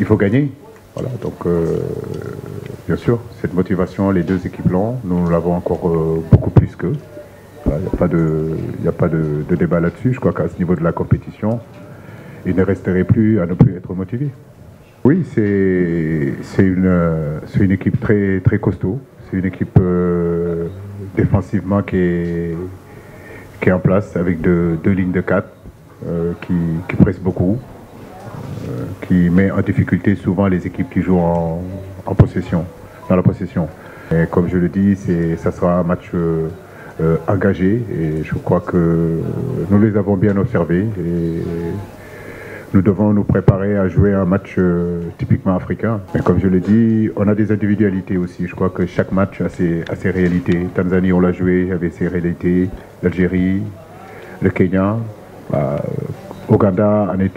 il faut gagner. Voilà, donc bien sûr, cette motivation, les deux équipes l'ont, nous l'avons encore beaucoup plus qu'eux. Il n'y a pas de débat là-dessus. Je crois qu'à ce niveau de la compétition, il ne resterait plus à ne plus être motivé. Oui, c'est une équipe très, très costaud. C'est une équipe défensivement qui est en place avec deux lignes de 4 qui pressent beaucoup, qui met en difficulté souvent les équipes qui jouent en possession, dans la possession. Et comme je le dis, ça sera un match engagé et je crois que nous les avons bien observés et nous devons nous préparer à jouer un match typiquement africain. Et comme je le dis, on a des individualités aussi. Je crois que chaque match a ses réalités. Tanzanie, on l'a joué, avait ses réalités. L'Algérie, le Kenya, Ouganda en est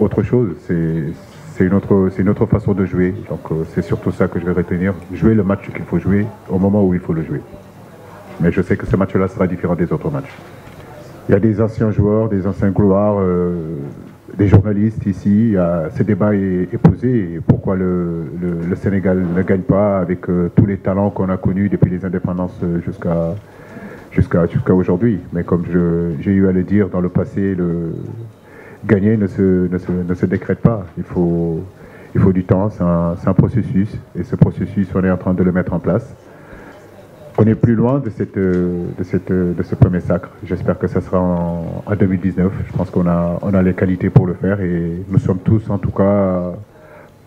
autre chose. C'est une autre façon de jouer. Donc c'est surtout ça que je vais retenir. Jouer le match qu'il faut jouer au moment où il faut le jouer. Mais je sais que ce match-là sera différent des autres matchs. Il y a des anciens joueurs, des anciens gloires, des journalistes ici. Ce débat est posé. Pourquoi le Sénégal ne gagne pas avec tous les talents qu'on a connus depuis les indépendances jusqu'à aujourd'hui. Mais comme j'ai eu à le dire dans le passé, gagner ne se décrète pas. Il faut du temps, c'est un processus. Et ce processus, on est en train de le mettre en place. On est plus loin de ce premier sacre. J'espère que ça sera en 2019. Je pense qu'on a les qualités pour le faire et nous sommes tous, en tout cas,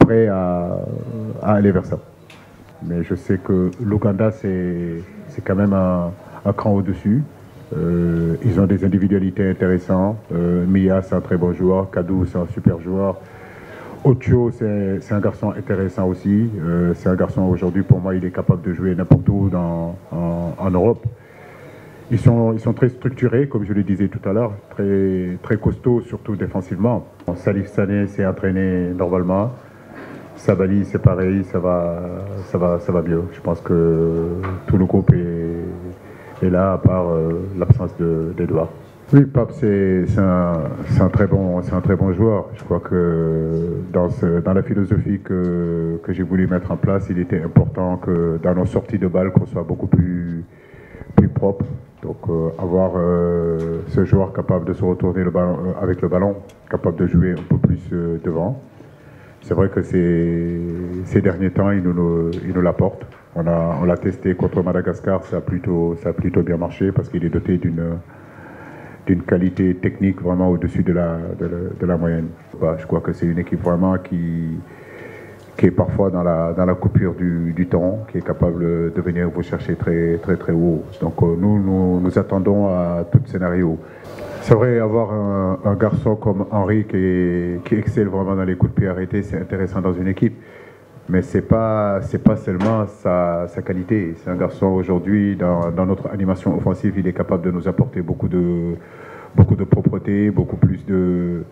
prêts à aller vers ça. Mais je sais que l'Ouganda, c'est quand même un cran au-dessus. Ils ont des individualités intéressantes. Mia, c'est un très bon joueur. Kadou, c'est un super joueur. Ocho, c'est un garçon intéressant aussi. C'est un garçon aujourd'hui, pour moi, il est capable de jouer n'importe où en Europe. Ils sont très structurés, comme je le disais tout à l'heure, très, très costauds, surtout défensivement. Salif Sané s'est entraîné normalement. Sabali, c'est pareil, ça va mieux. Je pense que tout le groupe est là, à part l'absence d'Edouard. Oui, Pape, c'est un très bon joueur. Je crois que dans la philosophie que j'ai voulu mettre en place, il était important que dans nos sorties de balles, qu'on soit beaucoup plus propre. Donc avoir ce joueur capable de se retourner avec le ballon, capable de jouer un peu plus devant. C'est vrai que ces derniers temps, il nous l'apporte. On l'a testé contre Madagascar, ça a plutôt bien marché parce qu'il est doté d'une qualité technique vraiment au-dessus de la moyenne. Je crois que c'est une équipe vraiment qui est parfois dans la coupure du temps, qui est capable de venir vous chercher très, très, très haut. Donc nous attendons à tout scénario. C'est vrai, avoir un garçon comme Henry qui excelle vraiment dans les coups de pied arrêtés, c'est intéressant dans une équipe. Mais c'est pas seulement sa qualité. C'est un garçon aujourd'hui, dans notre animation offensive, il est capable de nous apporter beaucoup de propreté, beaucoup plus de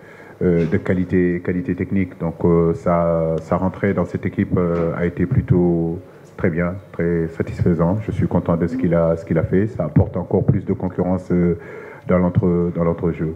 qualité technique. Donc sa rentrée dans cette équipe a été plutôt très bien, très satisfaisant. Je suis content de ce qu'il a fait. Ça apporte encore plus de concurrence dans l'entrejeu.